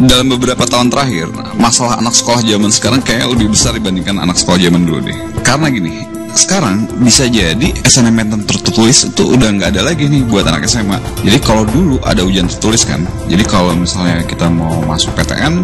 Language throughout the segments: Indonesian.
dalam beberapa tahun terakhir, masalah anak sekolah zaman sekarang kayak lebih besar dibandingkan anak sekolah zaman dulu deh. Karena gini, sekarang bisa jadi SNMPTN tertulis itu udah nggak ada lagi nih buat anak SMA. Jadi kalau dulu ada ujian tertulis kan, jadi kalau misalnya kita mau masuk PTN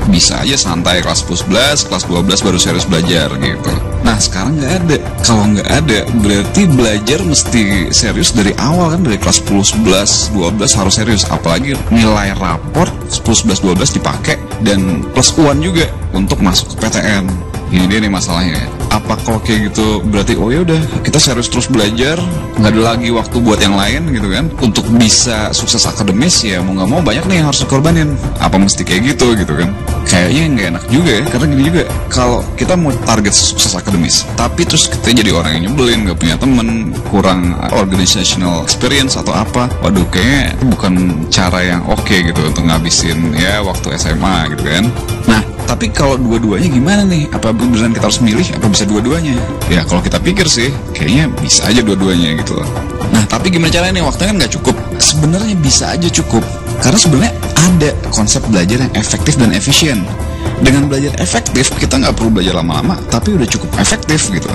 bisa aja santai kelas 11, kelas 12 baru serius belajar gitu. Nah sekarang nggak ada. Kalau nggak ada berarti belajar mesti serius dari awal kan, dari kelas 10, 11, 12 harus serius. Apalagi nilai raport 10, 11, 12 dipakai dan plus UAN juga untuk masuk ke PTN. Ini dia nih masalahnya. Apa kalau kayak gitu berarti oh ya udah kita serius terus belajar, nggak ada lagi waktu buat yang lain gitu kan? Untuk bisa sukses akademis ya mau nggak mau banyak nih yang harus dikorbanin. Apa mesti kayak gitu kan? Kayaknya nggak enak juga ya, karena gini juga kalau kita mau target sukses akademis, tapi terus kita jadi orang yang nyebelin, nggak punya temen, kurang organizational experience atau apa, waduh kayaknya bukan cara yang oke gitu untuk ngabisin ya waktu SMA gitu kan? Nah tapi kalau dua-duanya gimana nih? Apa beneran kita harus milih? Apa bisa dua-duanya? Ya kalau kita pikir sih, kayaknya bisa aja dua-duanya gitu loh. Nah tapi gimana caranya nih? Waktunya kan nggak cukup. Sebenarnya bisa aja cukup. Karena sebenarnya ada konsep belajar yang efektif dan efisien. Dengan belajar efektif, kita nggak perlu belajar lama-lama, tapi udah cukup efektif gitu.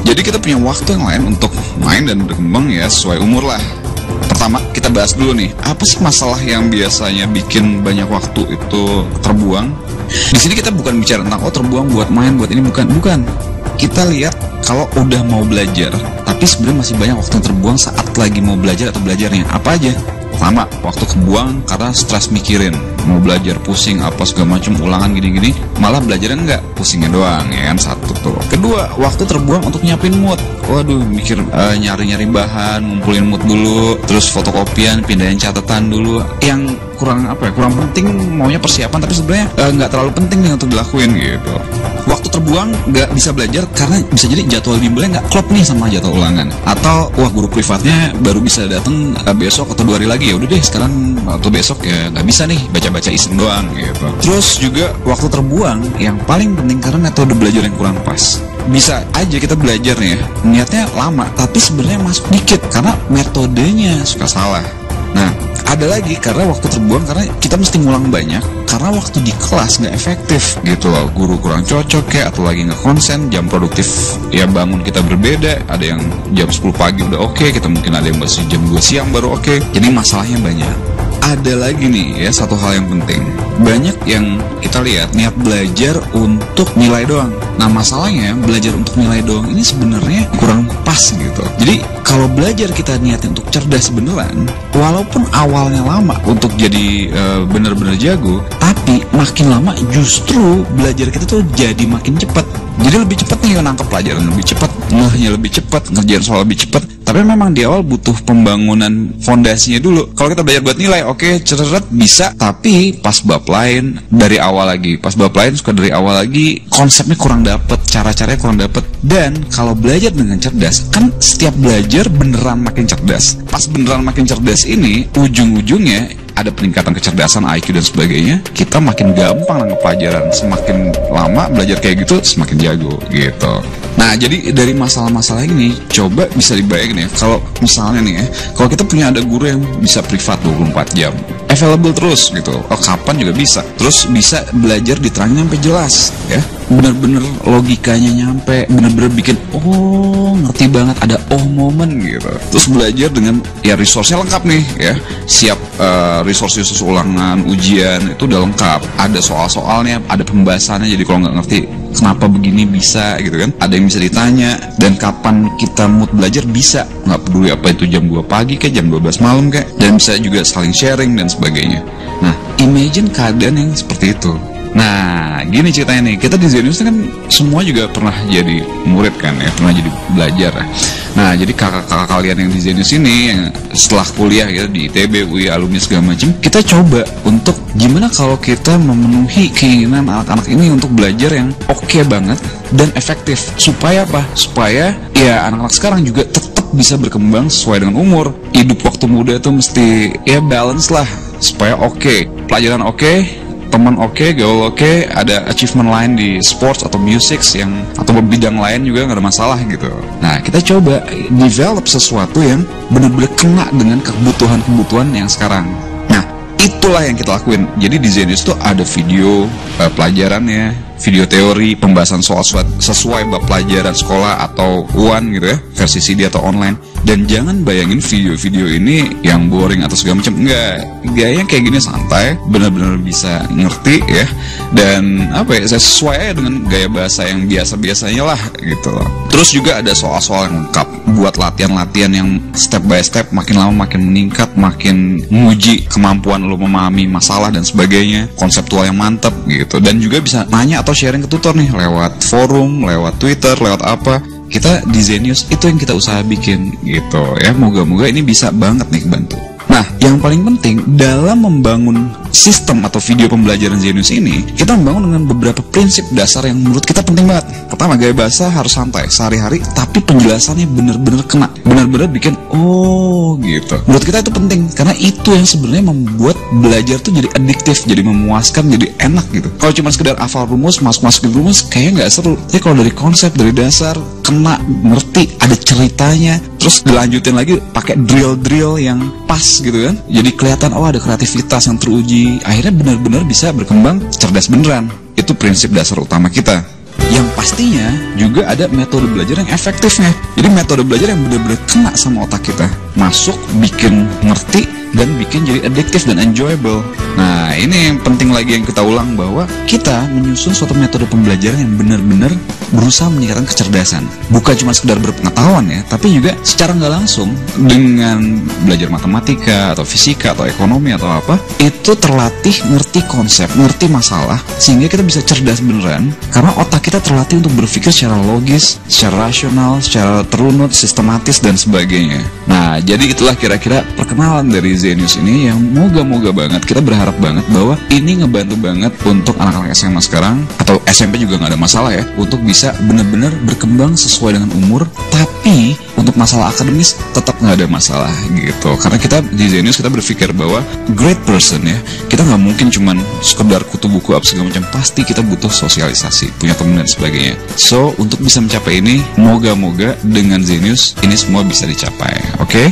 Jadi kita punya waktu yang lain untuk main dan berkembang ya sesuai umur lah. Pertama kita bahas dulu nih, apa sih masalah yang biasanya bikin banyak waktu itu terbuang? Di sini kita bukan bicara tentang terbuang buat main, buat ini, bukan. Kita lihat kalau udah mau belajar, tapi sebenarnya masih banyak waktu yang terbuang saat lagi mau belajar atau belajarnya. Apa aja? Pertama, waktu kebuang karena stres mikirin, mau belajar pusing apa segala macam, ulangan gini-gini, malah belajarnya enggak, pusingnya doang ya kan, satu tuh. Kedua, waktu terbuang untuk nyiapin mood. Waduh, mikir nyari-nyari bahan, ngumpulin mood dulu, terus fotokopian, pindahin catatan dulu. Yang kurang kurang penting, maunya persiapan tapi sebenarnya nggak terlalu penting nih untuk dilakuin gitu. Waktu terbuang nggak bisa belajar karena bisa jadi jadwal bimbelnya nggak klop nih sama jadwal ulangan, atau wah guru privatnya baru bisa datang besok atau 2 hari lagi, ya udah deh sekarang atau besok ya nggak bisa nih, baca-baca iseng doang gitu. Terus juga waktu terbuang yang paling penting karena metode belajar yang kurang pas. Bisa aja kita belajar nih ya, niatnya lama tapi sebenarnya masuk dikit karena metodenya suka salah. Nah ada lagi karena waktu terbuang karena kita mesti ngulang banyak karena waktu di kelas nggak efektif gitu loh, guru kurang cocok ya, atau lagi nggak konsen, jam produktif ya bangun kita berbeda, ada yang jam 10 pagi udah oke, kita mungkin ada yang masih jam 2 siang baru oke, jadi masalahnya banyak. Ada lagi nih ya satu hal yang penting, banyak yang kita lihat niat belajar untuk nilai doang. Nah masalahnya belajar untuk nilai doang ini sebenarnya kurang pas gitu. Jadi kalau belajar kita niatnya untuk cerdas beneran, walaupun awalnya lama untuk jadi bener-bener jago, tapi makin lama justru belajar kita tuh jadi makin cepat. Jadi lebih cepat nih nangkep pelajaran lebih cepat, ngehnya lebih cepat, ngerjain soal lebih cepat. Tapi memang di awal butuh pembangunan fondasinya dulu. Kalau kita belajar buat nilai, oke, ceret bisa. Tapi pas bab lain dari awal lagi, pas bab lain suka dari awal lagi, konsepnya kurang dapet, cara-caranya kurang dapet. Dan kalau belajar dengan cerdas, kan setiap belajar beneran makin cerdas. Pas beneran makin cerdas ini, ujung-ujungnya ada peningkatan kecerdasan, IQ dan sebagainya, kita makin gampang nangkep pelajaran. Semakin lama belajar kayak gitu, semakin jago gitu. Nah, jadi dari masalah-masalah ini, coba bisa dibayangin ya, kalau misalnya nih ya, kalau kita punya ada guru yang bisa privat 24 jam, available terus gitu, kapan juga bisa, terus bisa belajar diterangin sampai jelas ya, bener-bener logikanya nyampe, bener-bener bikin ngerti banget, ada momen gitu. Terus belajar dengan ya resource-nya lengkap nih ya, siap resource ulangan, ujian itu udah lengkap, ada soal-soalnya, ada pembahasannya, jadi kalau nggak ngerti kenapa begini bisa gitu kan, ada yang bisa ditanya, dan kapan kita mood belajar bisa, nggak peduli apa itu jam 2 pagi kayak jam 12 malam kayak, dan bisa juga saling sharing dan sebagainya. Nah imagine keadaan yang seperti itu. Nah gini ceritanya nih, kita di Zenius kan semua juga pernah jadi murid kan ya, pernah jadi belajar. Nah jadi kakak-kakak kalian yang di Zenius ini yang setelah kuliah gitu di ITB, UI, alumni segala macam, kita coba untuk gimana kalau kita memenuhi keinginan anak-anak ini untuk belajar yang oke banget dan efektif. Supaya apa? Supaya ya anak-anak sekarang juga tetap bisa berkembang sesuai dengan umur. Hidup waktu muda itu mesti ya balance lah, supaya oke, pelajaran oke, teman oke, gaul oke, ada achievement lain di sports atau music yang atau bidang lain juga nggak ada masalah gitu. Nah kita coba develop sesuatu yang benar-benar kena dengan kebutuhan-kebutuhan yang sekarang. Nah itulah yang kita lakuin. Jadi di Zenius tuh ada video pelajarannya, video teori, pembahasan soal sesuai bab pelajaran sekolah atau UAN gitu ya, versi CD atau online. Dan jangan bayangin video-video ini yang boring atau segala macam. Enggak, gaya kayak gini santai, benar-benar bisa ngerti ya. Dan apa ya, sesuai aja dengan gaya bahasa yang biasa-biasanya lah gitu loh. Terus juga ada soal-soal yang lengkap buat latihan-latihan yang step by step, makin lama makin meningkat, makin nguji kemampuan lo memahami masalah dan sebagainya, konseptual yang mantap gitu. Dan juga bisa nanya atau sharing ke tutor nih lewat forum, lewat Twitter, lewat apa. Kita di Zenius itu yang kita usaha bikin gitu ya. Moga-moga ini bisa banget nih bantu. Nah, yang paling penting dalam membangun sistem atau video pembelajaran Zenius ini, kita membangun dengan beberapa prinsip dasar yang menurut kita penting banget. Pertama, gaya bahasa harus santai, sehari-hari, tapi penjelasannya bener-bener kena, bener-bener bikin oh gitu. Menurut kita itu penting, karena itu yang sebenarnya membuat belajar tuh jadi adiktif, jadi memuaskan, jadi enak gitu. Kalau cuma sekedar hafal rumus, masukin rumus, kayaknya nggak seru. Tapi kalau dari konsep, dari dasar, kena, ngerti, ada ceritanya, terus dilanjutin lagi pakai drill-drill yang pas gitu kan, jadi kelihatan oh ada kreativitas yang teruji, akhirnya benar-benar bisa berkembang cerdas beneran. Itu prinsip dasar utama kita. Yang pastinya juga ada metode belajar yang efektifnya. Jadi metode belajar yang benar-benar kena sama otak kita, masuk, bikin ngerti, dan bikin jadi addictive dan enjoyable. Nah, ini yang penting lagi yang kita ulang, bahwa kita menyusun suatu metode pembelajaran yang benar-benar berusaha meningkatkan kecerdasan. Bukan cuma sekedar berpengetahuan ya, tapi juga secara nggak langsung dengan belajar matematika atau fisika atau ekonomi atau apa, itu terlatih ngerti konsep, ngerti masalah, sehingga kita bisa cerdas beneran, karena otak kita terlatih untuk berpikir secara logis, secara rasional, secara terunut, sistematis, dan sebagainya. Nah, jadi itulah kira-kira perkenalan dari Zenius ini yang moga-moga banget, kita berharap banget bahwa ini ngebantu banget untuk anak-anak SMA sekarang, atau SMP juga nggak ada masalah ya, untuk bisa benar-benar berkembang sesuai dengan umur, tapi untuk masalah akademis tetap nggak ada masalah gitu. Karena kita di Zenius kita berpikir bahwa great person ya, kita nggak mungkin cuman sekedar kutu buku apa segala macam, pasti kita butuh sosialisasi, punya teman dan sebagainya. So, untuk bisa mencapai ini, moga-moga dengan Zenius ini semua bisa dicapai, oke?